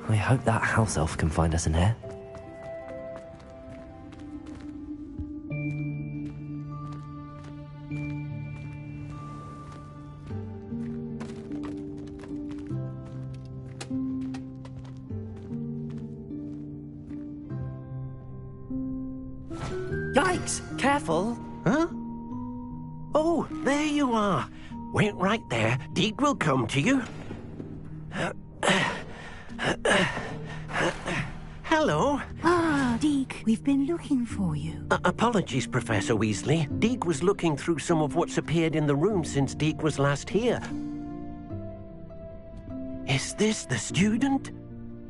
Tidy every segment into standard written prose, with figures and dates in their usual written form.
I hope that house elf can find us in here. Yikes! Careful! Huh? Oh, there you are. Wait right there. Deke will come to you. Hello. Ah, Deke, we've been looking for you. Apologies, Professor Weasley. Deke was looking through some of what's appeared in the room since Deke was last here. Is this the student?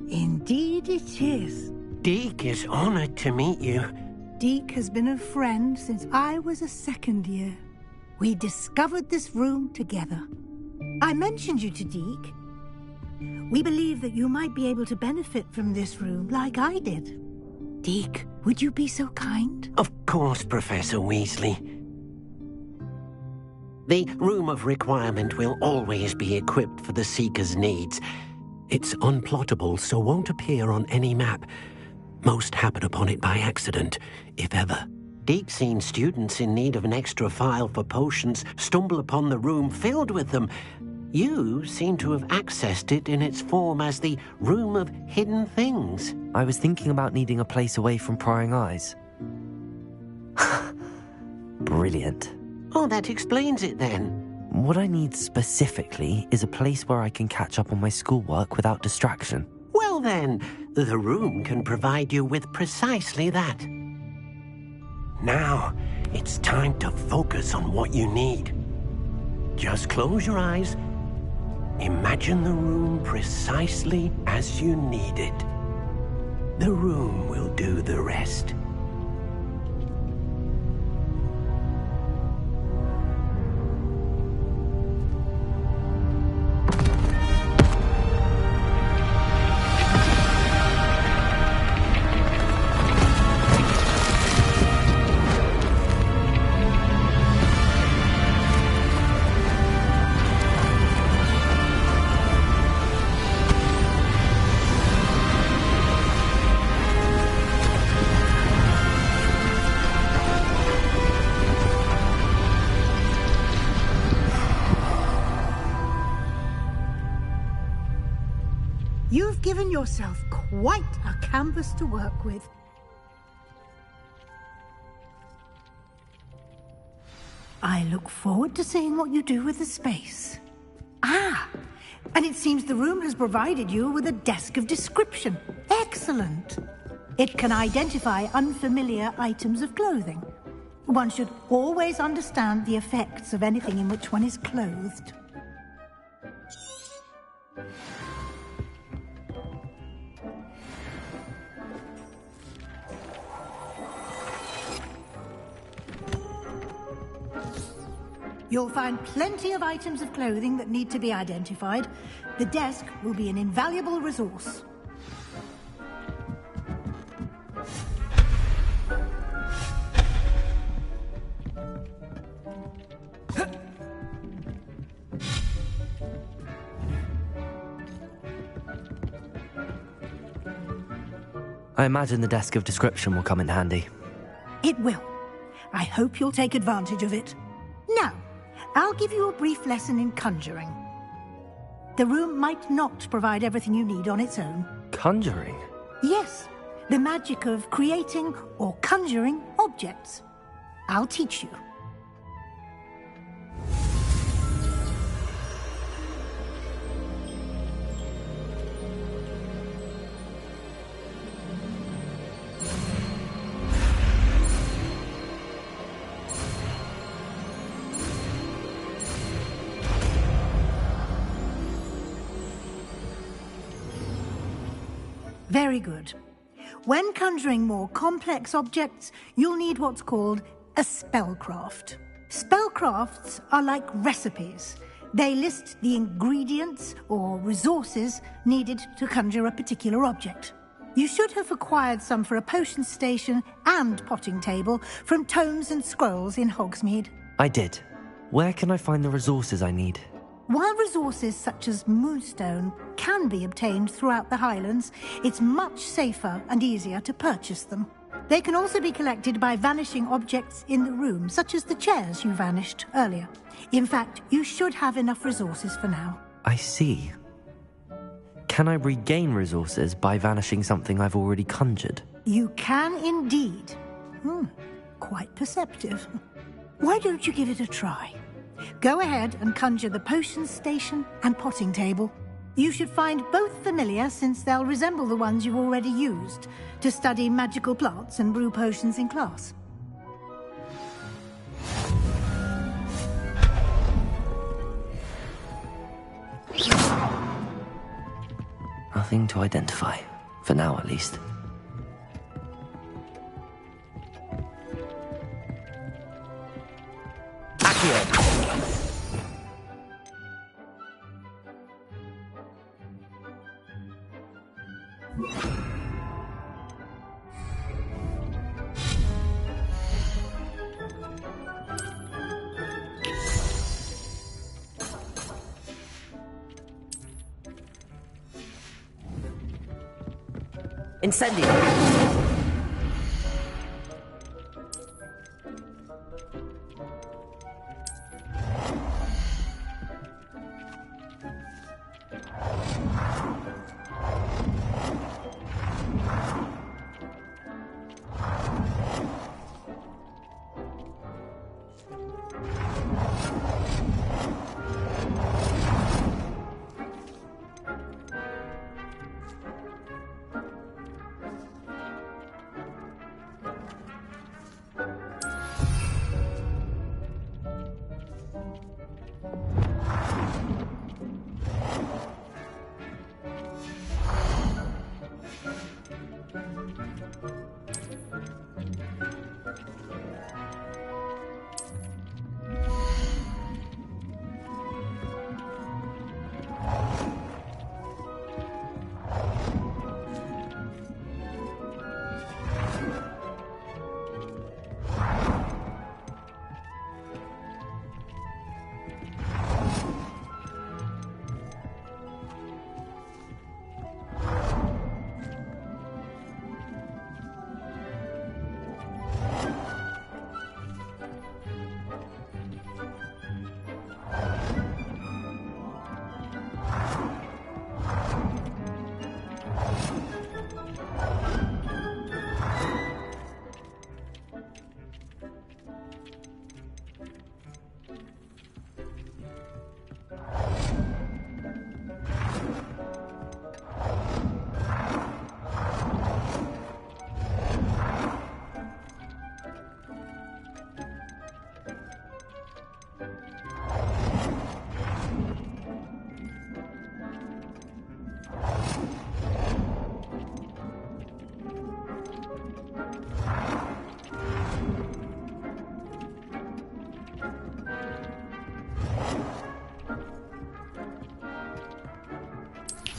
Indeed it is. Deke is honored to meet you. Deke has been a friend since I was a second year. We discovered this room together. I mentioned you to Deke. We believe that you might be able to benefit from this room like I did. Deke, would you be so kind? Of course, Professor Weasley. The Room of Requirement will always be equipped for the Seeker's needs. It's unplottable, so won't appear on any map. Most happen upon it by accident, if ever. Deke's seen students in need of an extra file for potions stumble upon the room filled with them. You seem to have accessed it in its form as the Room of Hidden Things. I was thinking about needing a place away from prying eyes. Brilliant. Oh, that explains it then. What I need specifically is a place where I can catch up on my schoolwork without distraction. Well then, the room can provide you with precisely that. Now, it's time to focus on what you need. Just close your eyes. Imagine the room precisely as you need it. The room will do the rest. You've given yourself quite a canvas to work with. I look forward to seeing what you do with the space. Ah, and it seems the room has provided you with a desk of description. Excellent. It can identify unfamiliar items of clothing. One should always understand the effects of anything in which one is clothed. You'll find plenty of items of clothing that need to be identified. The desk will be an invaluable resource. I imagine the desk of description will come in handy. It will. I hope you'll take advantage of it. Now, I'll give you a brief lesson in conjuring. The room might not provide everything you need on its own. Conjuring? Yes, the magic of creating or conjuring objects. I'll teach you. Very good. When conjuring more complex objects, you'll need what's called A spellcraft. Spellcrafts are like recipes. They list the ingredients or resources needed to conjure a particular object. You should have acquired some for a potion station and potting table from tomes and scrolls in Hogsmeade. I did. Where can I find the resources I need? While resources such as moonstone can be obtained throughout the Highlands, it's much safer and easier to purchase them. They can also be collected by vanishing objects in the room, such as the chairs you vanished earlier. In fact, you should have enough resources for now. I see. Can I regain resources by vanishing something I've already conjured? You can indeed. Quite perceptive. Why don't you give it a try? Go ahead and conjure the potion station and potting table. You should find both familiar, since they'll resemble the ones you've already used to study magical plants and brew potions in class. Nothing to identify, for now at least. Accio! Incendio!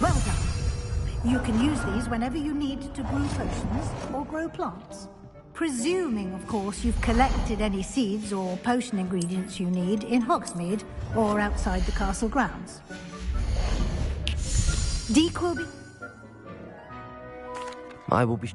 Well done. You can use these whenever you need to brew potions or grow plants. Presuming, of course, you've collected any seeds or potion ingredients you need in Hogsmeade or outside the castle grounds. Deke will be... I will be...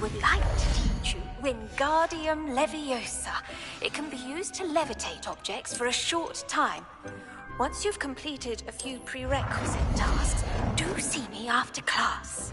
would like to teach you Wingardium Leviosa. It can be used to levitate objects for a short time. Once you've completed a few prerequisite tasks, do see me after class.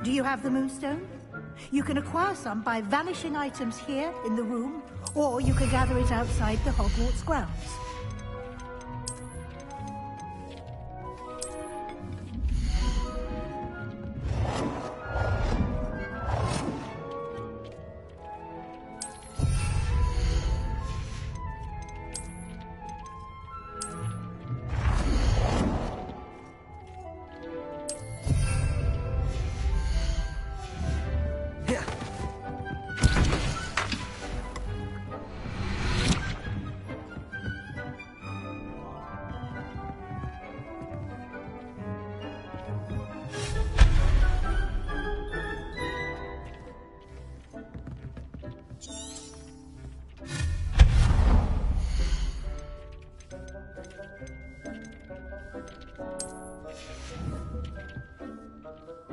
Do you have the Moonstone? You can acquire some by vanishing items here in the room, or you can gather it outside the Hogwarts grounds.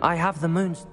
I have the moons.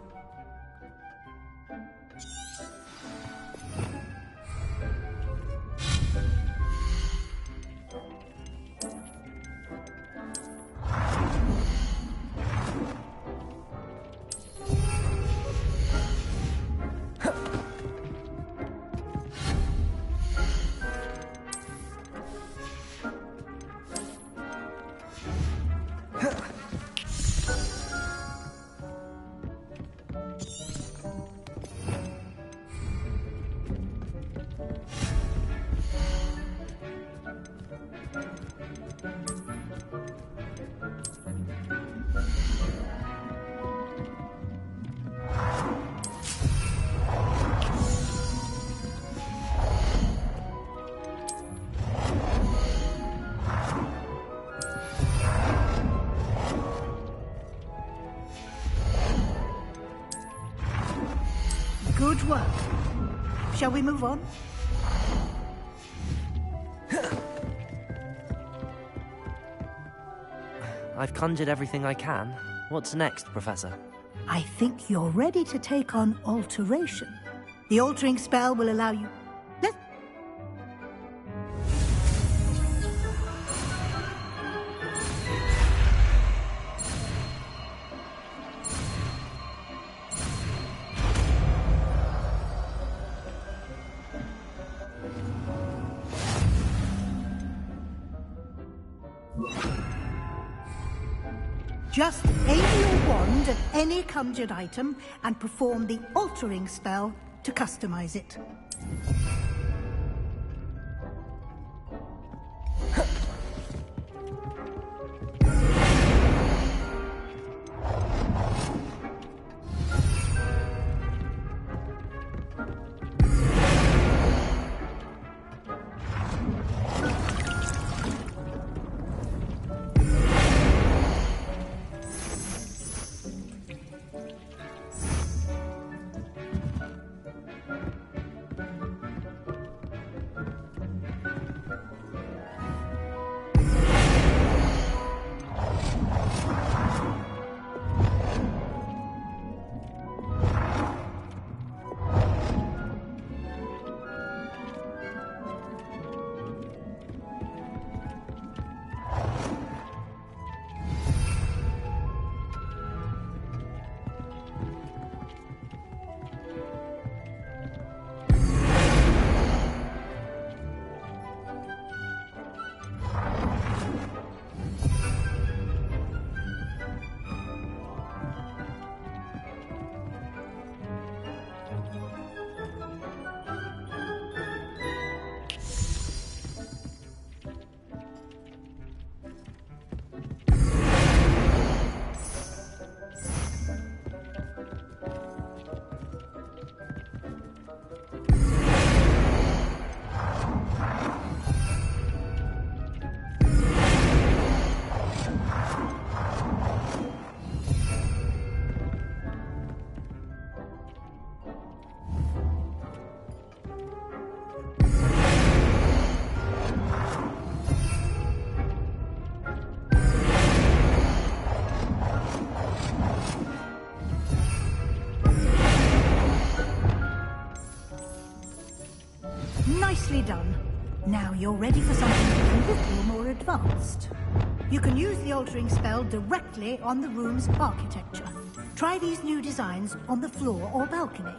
Good work. Shall we move on? I've conjured everything I can. What's next, Professor? I think you're ready to take on alteration. The altering spell will allow you... Let- Just aim your wand at any conjured item and perform the altering spell to customize it. Nicely done. Now you're ready for something a little more advanced. You can use the altering spell directly on the room's architecture. Try these new designs on the floor or balcony.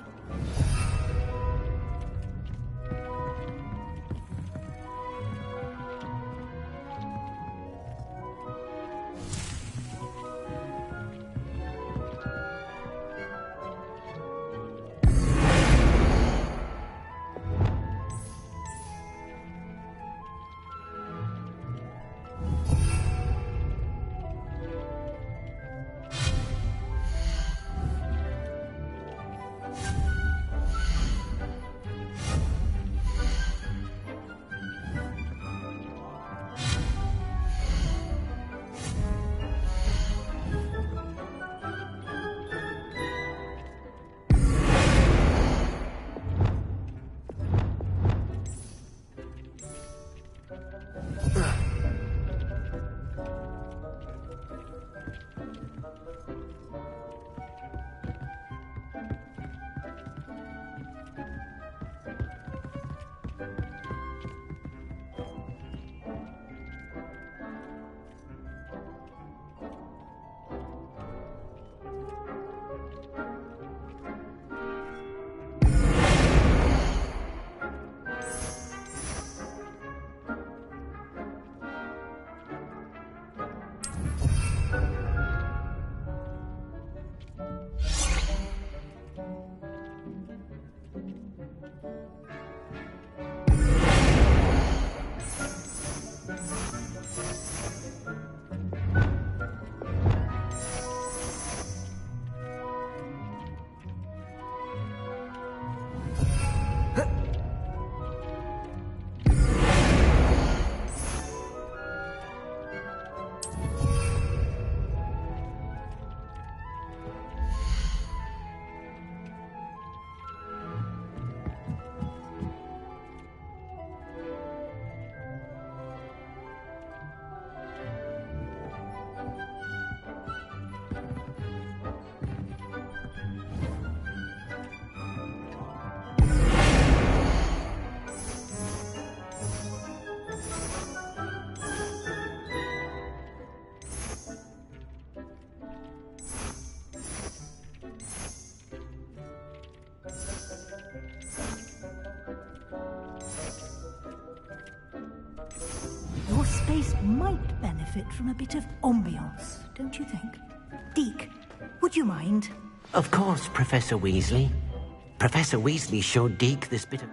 Your space might benefit from a bit of ambiance, don't you think? Deke, would you mind? Of course, Professor Weasley. Professor Weasley showed Deke this bit of...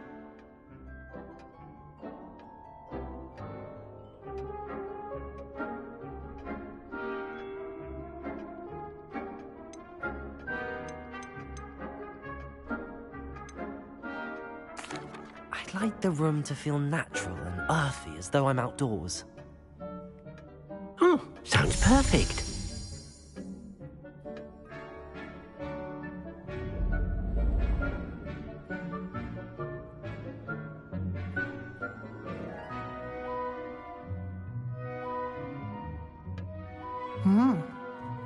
I'd like the room to feel natural and earthy, as though I'm outdoors. Oh, sounds perfect.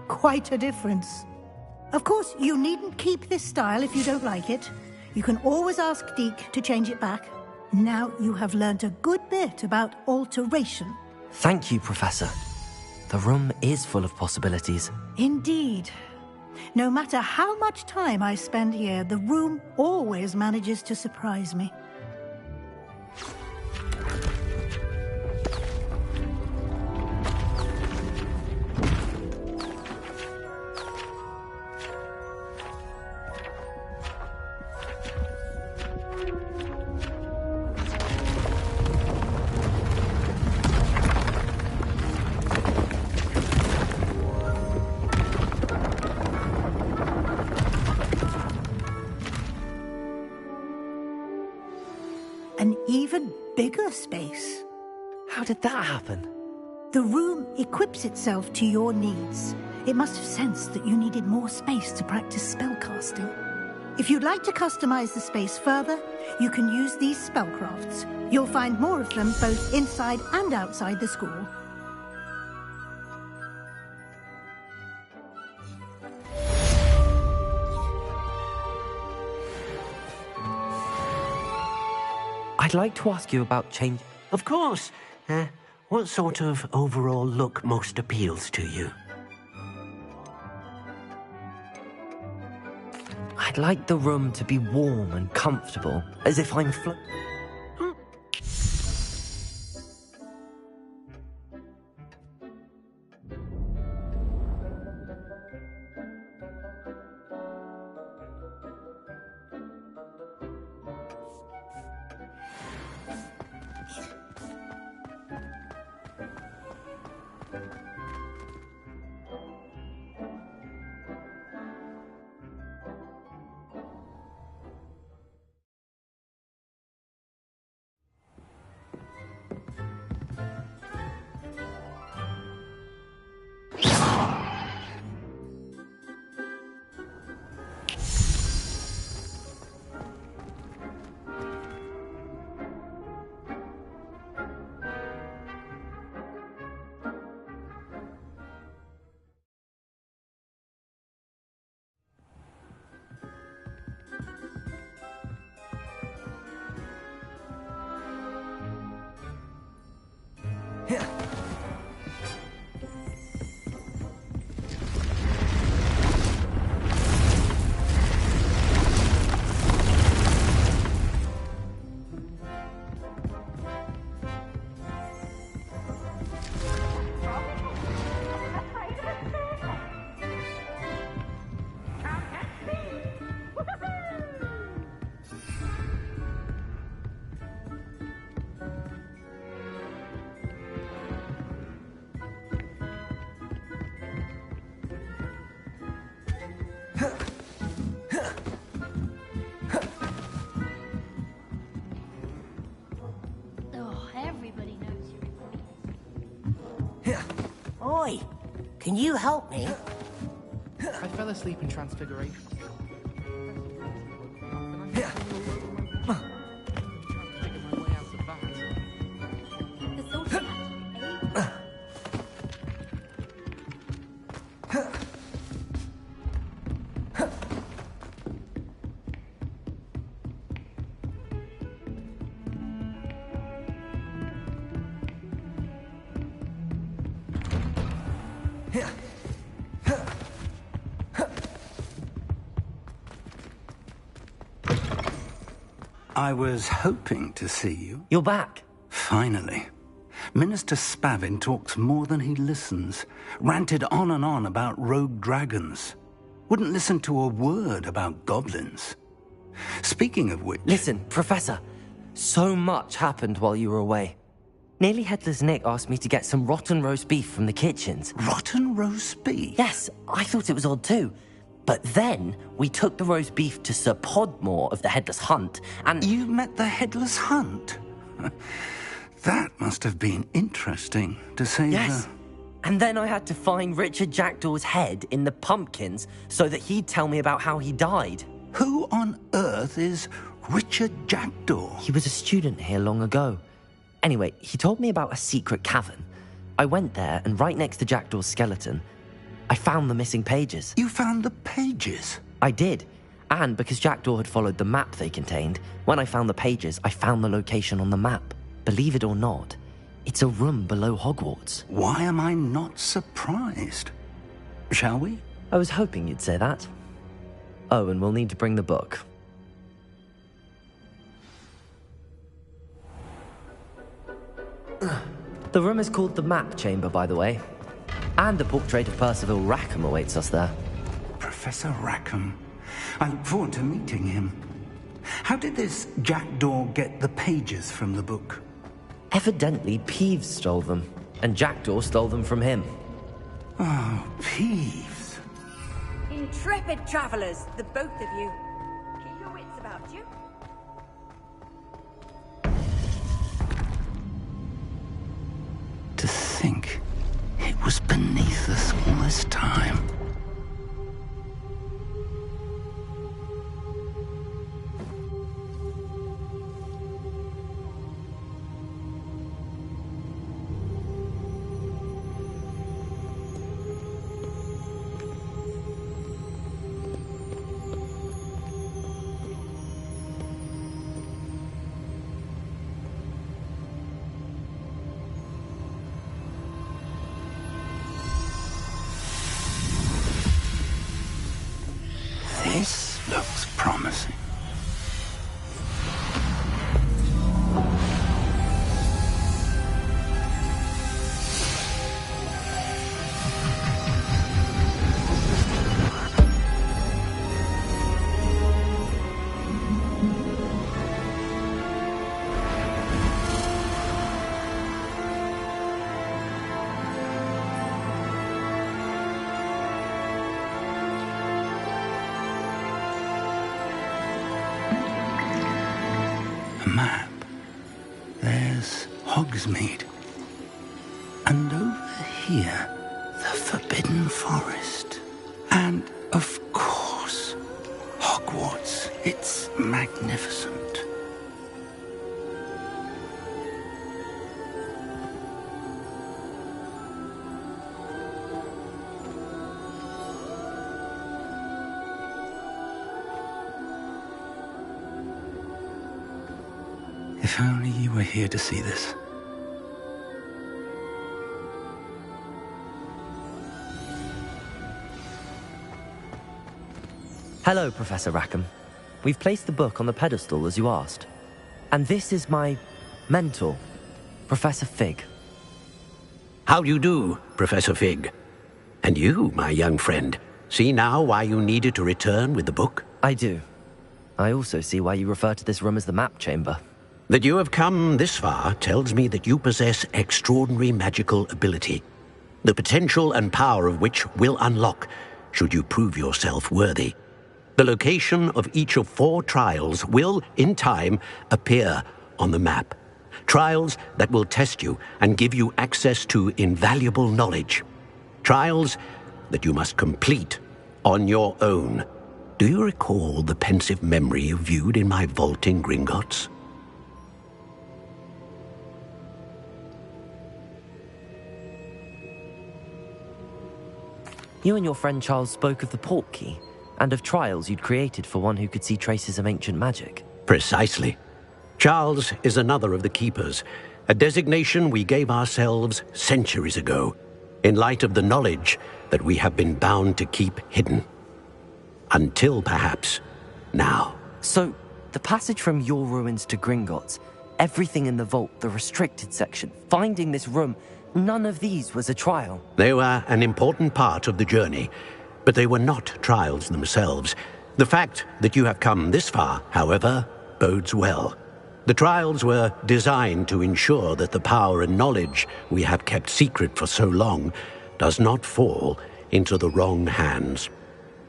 Quite a difference. Of course, you needn't keep this style if you don't like it. You can always ask Deke to change it back. Now you have learnt a good bit about alteration. Thank you, Professor. The room is full of possibilities. Indeed. No matter how much time I spend here, the room always manages to surprise me. An even bigger space. How did that happen? The room equips itself to your needs. It must have sensed that you needed more space to practice spellcasting. If you'd like to customize the space further, you can use these spellcrafts. You'll find more of them both inside and outside the school. I'd like to ask you about change... Of course. What sort of overall look most appeals to you? I'd like the room to be warm and comfortable, as if I'm Oi, can you help me? I fell asleep in Transfiguration. I was hoping to see you. You're back. Finally. Minister Spavin talks more than he listens. Ranted on and on about rogue dragons. Wouldn't listen to a word about goblins. Speaking of which... Listen, Professor. So much happened while you were away. Nearly Headless Nick asked me to get some rotten roast beef from the kitchens. Rotten roast beef? Yes, I thought it was odd too. But then we took the roast beef to Sir Podmore of the Headless Hunt, and... You met the Headless Hunt? That must have been interesting, to say Yes. And then I had to find Richard Jackdaw's head in the pumpkins so that he'd tell me about how he died. Who on earth is Richard Jackdaw? He was a student here long ago. Anyway, he told me about a secret cavern. I went there, and right next to Jackdaw's skeleton, I found the missing pages. You found the pages? I did. And because Jackdaw had followed the map they contained, when I found the pages, I found the location on the map. Believe it or not, it's a room below Hogwarts. Why am I not surprised? Shall we? I was hoping you'd say that. Oh, and we'll need to bring the book. The room is called the Map Chamber, by the way. And a portrait of Percival Rackham awaits us there. Professor Rackham. I look forward to meeting him. How did this Jackdaw get the pages from the book? Evidently, Peeves stole them, and Jackdaw stole them from him. Oh, Peeves. Intrepid travelers, the both of you. Keep your wits about you. To think it was beneath us all this time. map, there's Hogsmeade. And over here, the Forbidden Forest. And, of course, Hogwarts. It's magnificent. If only you were here to see this. Hello, Professor Rackham. We've placed the book on the pedestal as you asked. And this is my mentor, Professor Fig. How do you do, Professor Fig? And you, my young friend, see now why you needed to return with the book? I do. I also see why you refer to this room as the map chamber. That you have come this far tells me that you possess extraordinary magical ability, the potential and power of which will unlock should you prove yourself worthy. The location of each of 4 trials will, in time, appear on the map. Trials that will test you and give you access to invaluable knowledge. Trials that you must complete on your own. Do you recall the pensive memory you viewed in my vault in Gringotts? You and your friend Charles spoke of the portkey and of trials you'd created for one who could see traces of ancient magic. Precisely. Charles is another of the Keepers, a designation we gave ourselves centuries ago, in light of the knowledge that we have been bound to keep hidden. Until, perhaps, now. So, the passage from your ruins to Gringotts, everything in the vault, the restricted section, finding this room, none of these was a trial. They were an important part of the journey, but they were not trials themselves. The fact that you have come this far, however, bodes well. The trials were designed to ensure that the power and knowledge we have kept secret for so long does not fall into the wrong hands.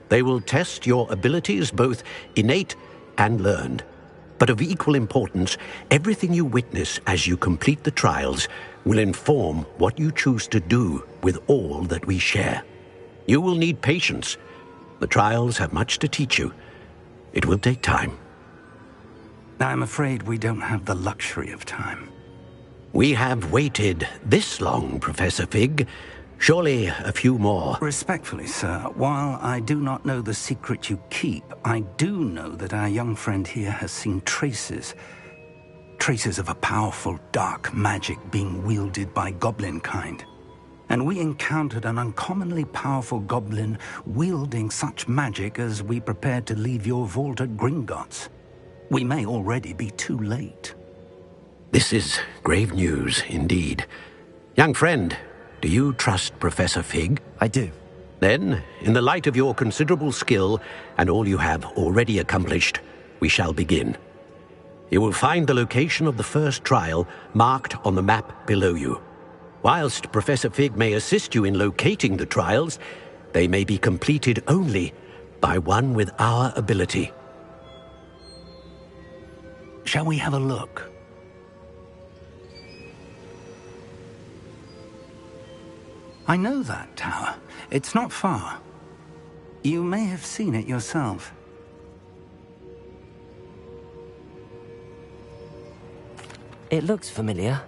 They will test your abilities, both innate and learned. But of equal importance, everything you witness as you complete the trials will inform what you choose to do with all that we share. You will need patience. The trials have much to teach you. It will take time. I'm afraid we don't have the luxury of time. We have waited this long, Professor Fig. Surely a few more. Respectfully, sir, while I do not know the secret you keep, I do know that our young friend here has seen traces of a powerful dark magic being wielded by goblin kind. And we encountered an uncommonly powerful goblin wielding such magic as we prepared to leave your vault at Gringotts. We may already be too late. This is grave news indeed. Young friend, do you trust Professor Fig? I do. Then, in the light of your considerable skill and all you have already accomplished, we shall begin. You will find the location of the first trial marked on the map below you. Whilst Professor Fig may assist you in locating the trials, they may be completed only by one with our ability. Shall we have a look? I know that tower. It's not far. You may have seen it yourself. It looks familiar.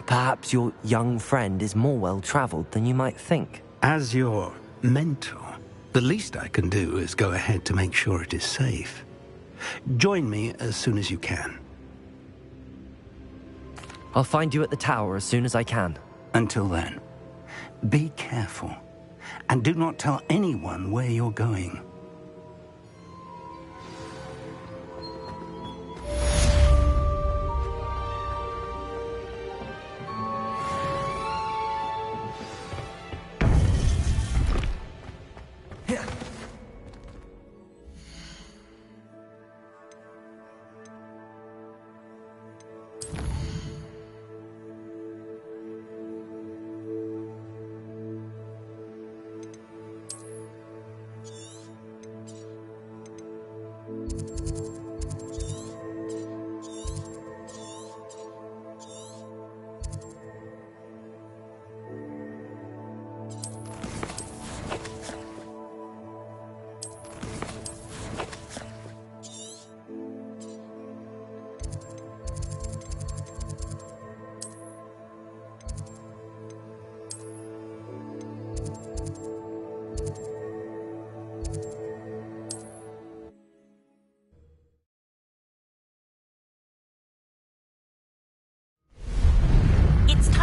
Perhaps your young friend is more well-traveled than you might think. As your mentor, the least I can do is go ahead to make sure it is safe. Join me as soon as you can. I'll find you at the tower as soon as I can. Until then, be careful, and do not tell anyone where you're going.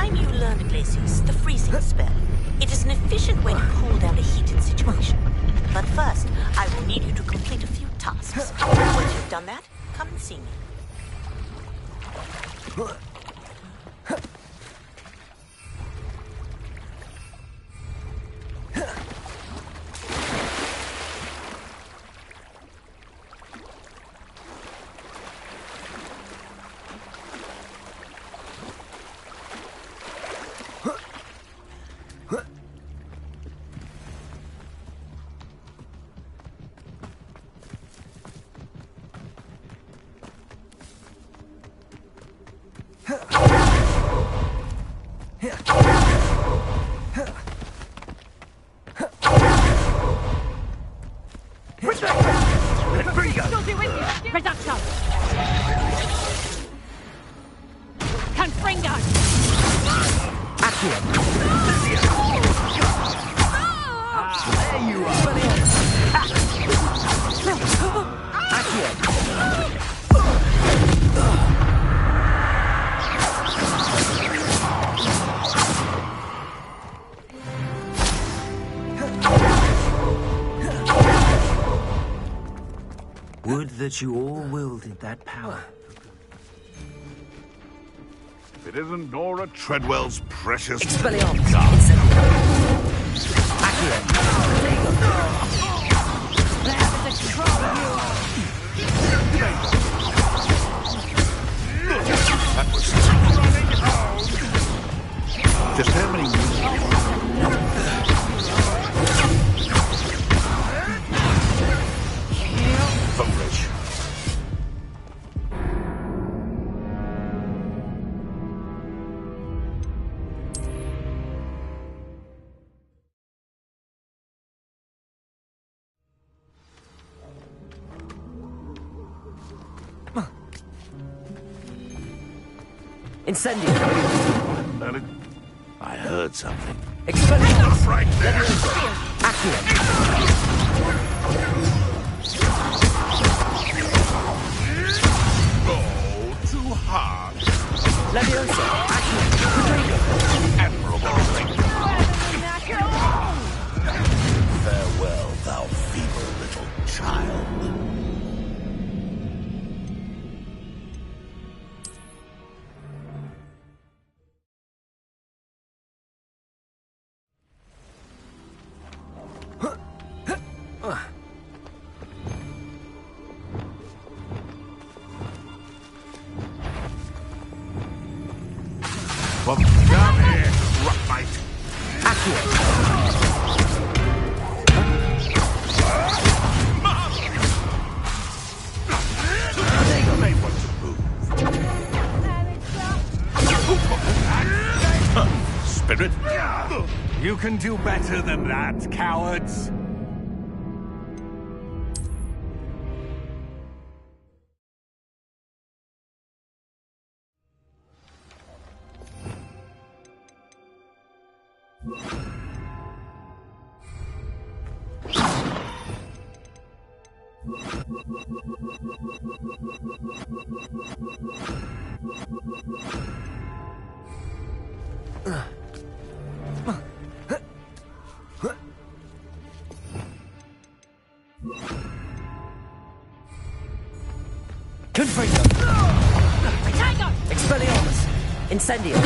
time you learned, Glacius, the freezing spell. It is an efficient way to cool down a heated situation. But first, I will need you to complete a few tasks. Once you've done that, come and see me. Would that you all wielded that power. If it isn't Nora Treadwell's precious... Expelliarmus! Accio! That was... Just how many... Foolish. Incendio! I heard something. Expelliarmus! Right there! Accio! Oh, too hard. Leviosa! Accio! Admirable. Farewell, thou feeble little child. Well, come here, Rockmite. Accio! They may want to move. Spirit? You can do better than that, cowards. Confringo! Expelliarmus! Incendio!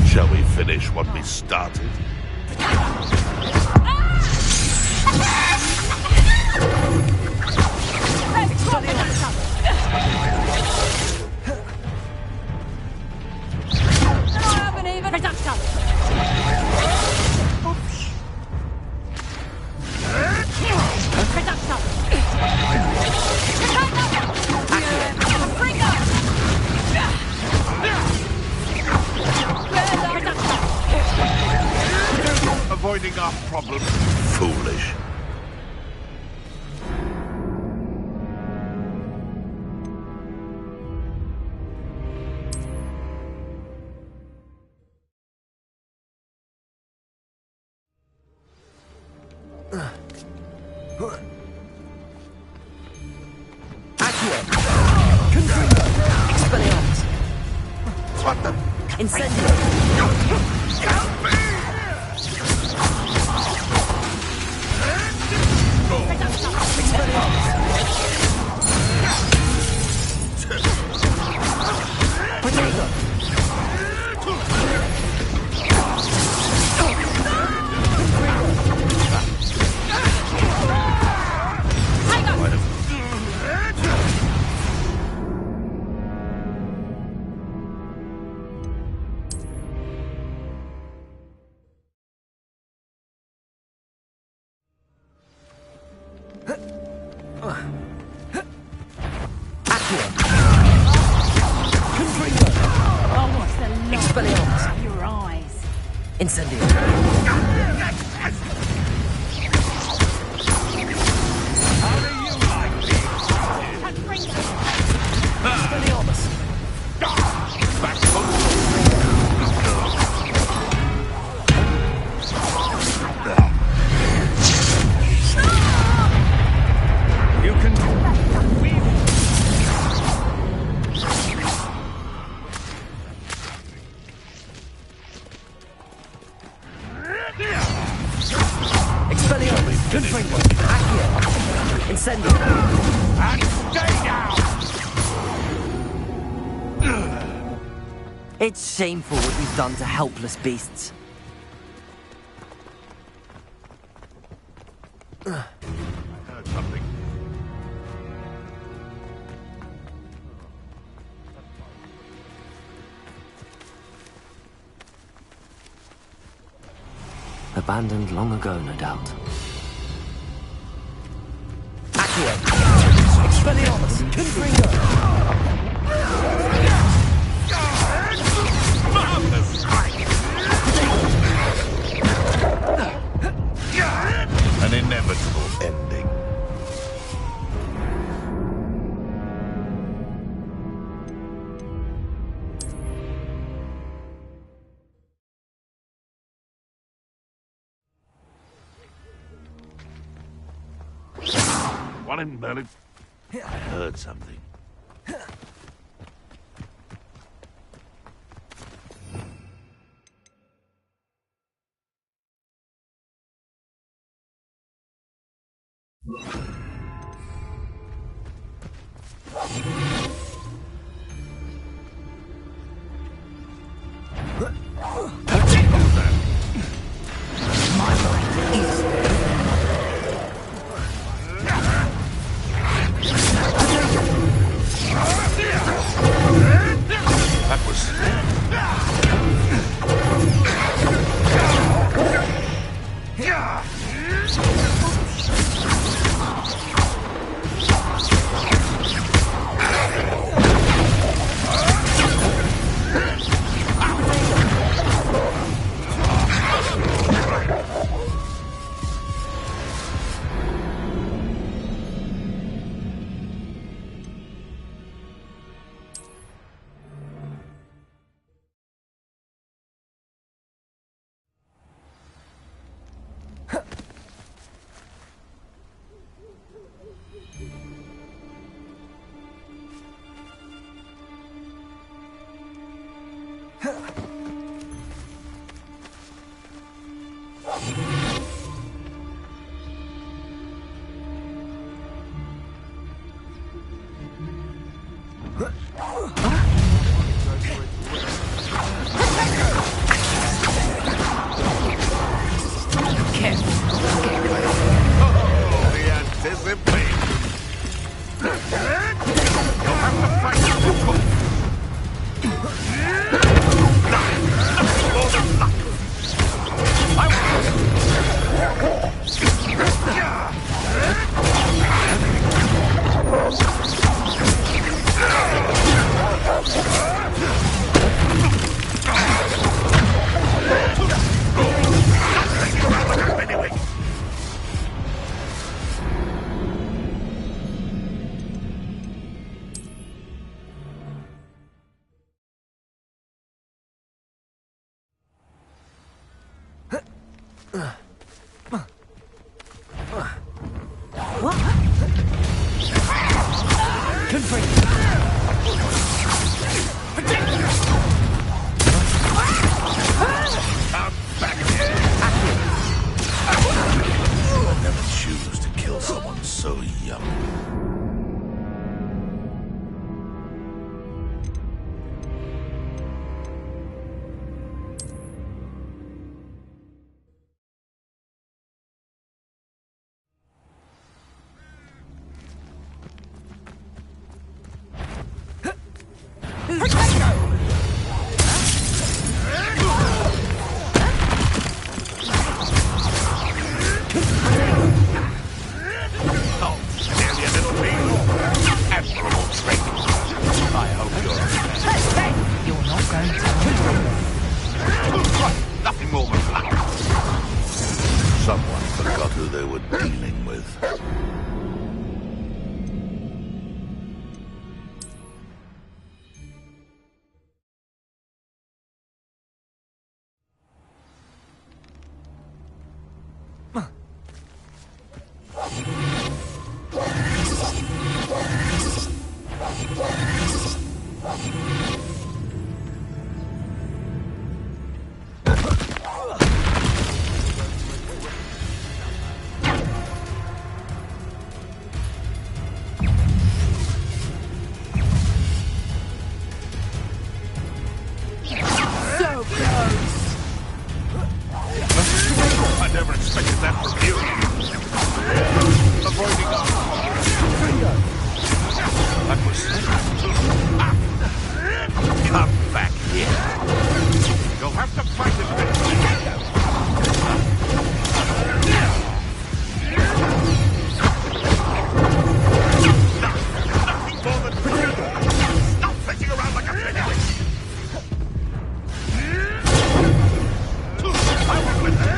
Shall we finish what we started? Avoiding our problem. Foolish. Accio! Confringo! Expelliarmus! What the? Incendio! Potato! Oh, what's the look Expelliarmus! of your eyes? Incendio! Expelliarmus! You can. Expelliarmus! Confringo! Accio! Incendio! And stay down! It's shameful what you've done to helpless beasts. I heard something. Abandoned long ago, no doubt. Accio! Expelliarmus! Confringo! Marvelous strike! An inevitable ending. What in Berlin? I heard something. That was... I'd never choose to kill someone so young. Someone forgot who they were dealing with. I never expected that from you. Avoiding our... That was... Come back here. You'll have to fight it. Nothing more than... Stop fetching around like a pennyweight. I won't let that.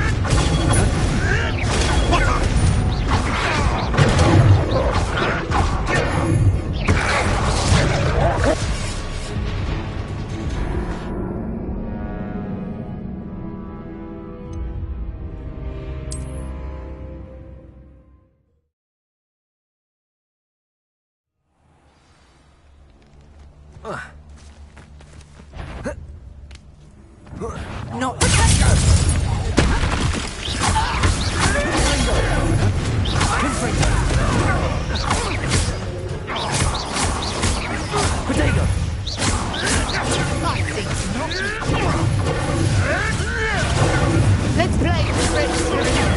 Not... Let's play.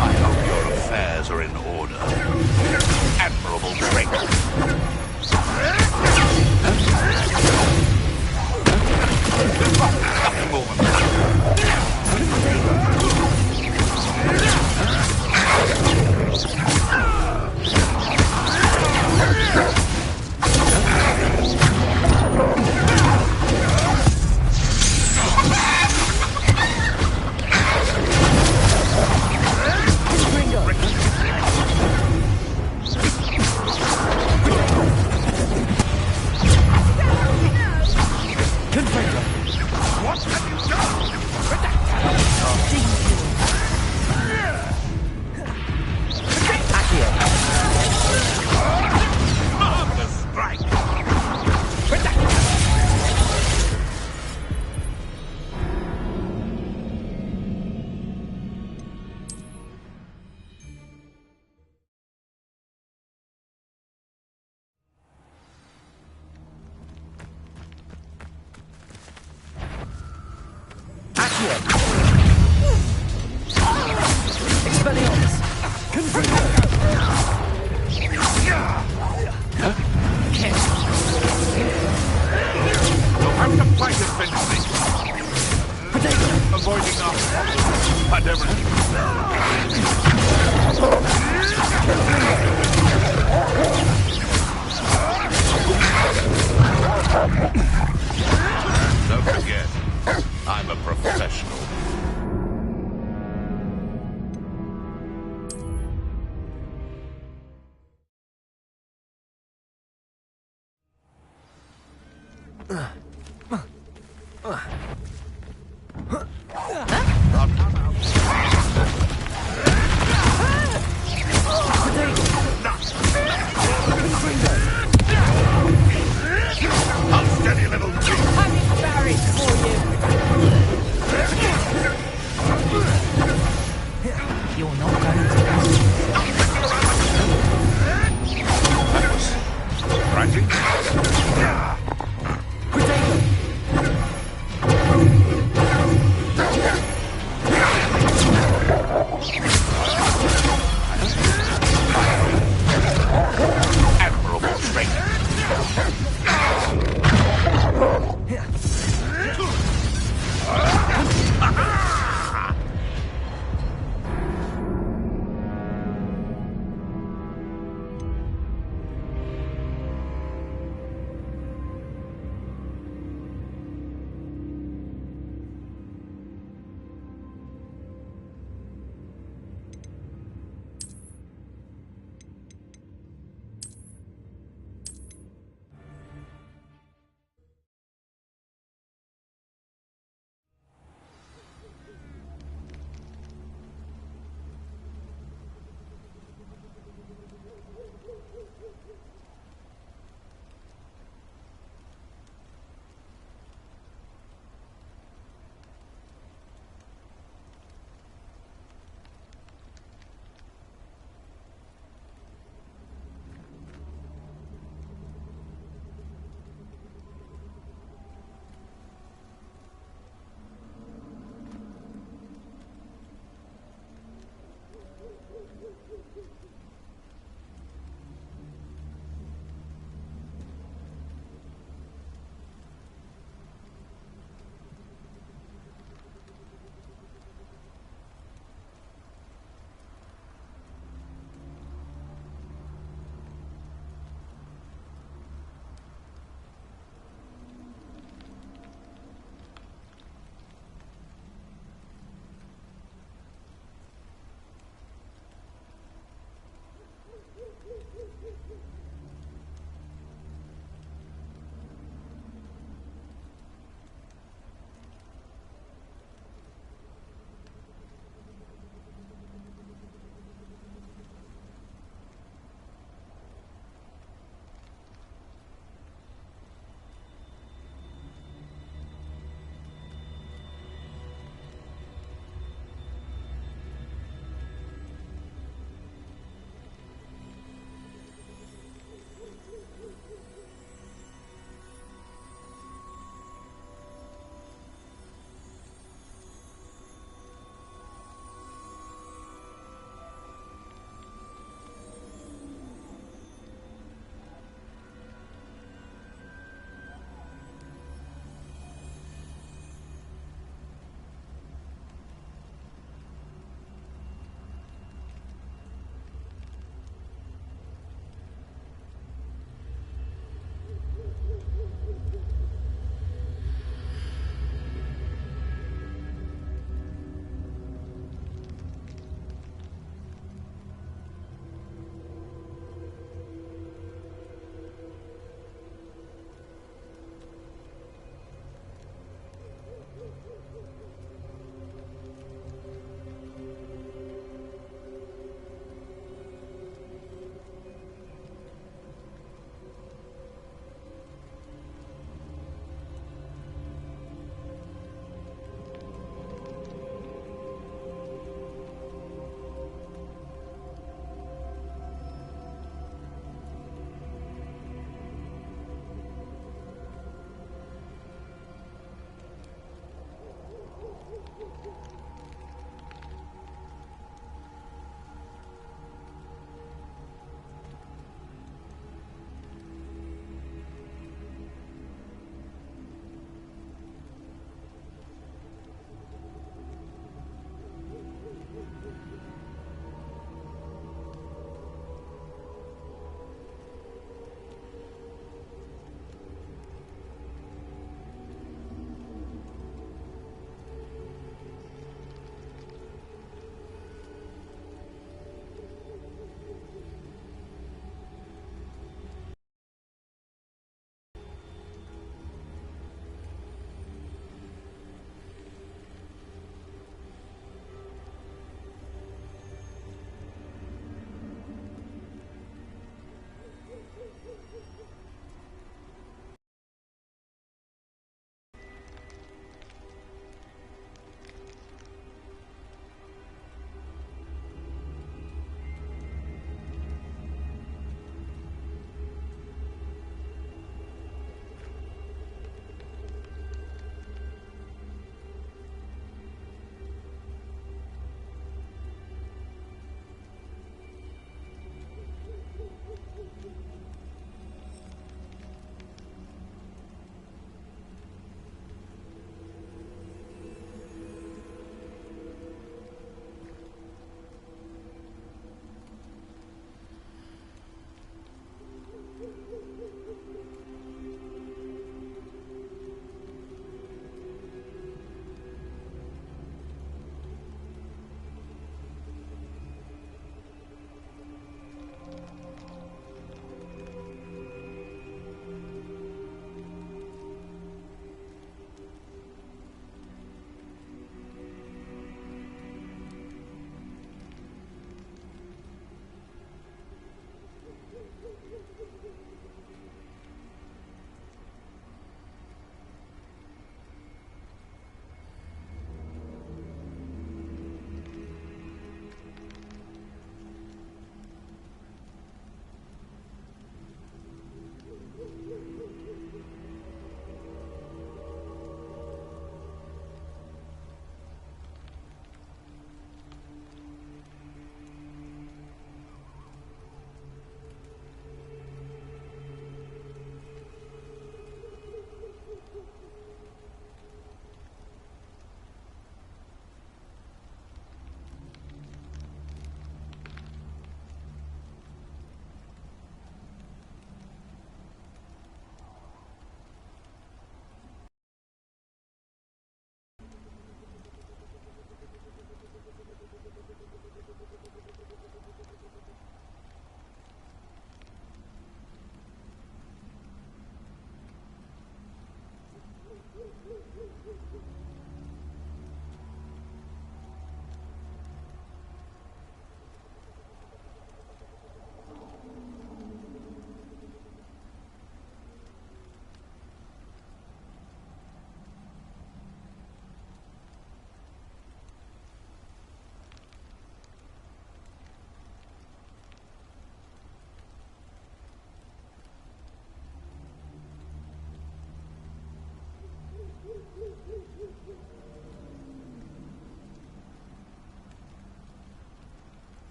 I hope your affairs are in order. Admirable trick. Nothing more than that. Don't forget, I'm a professional. writing.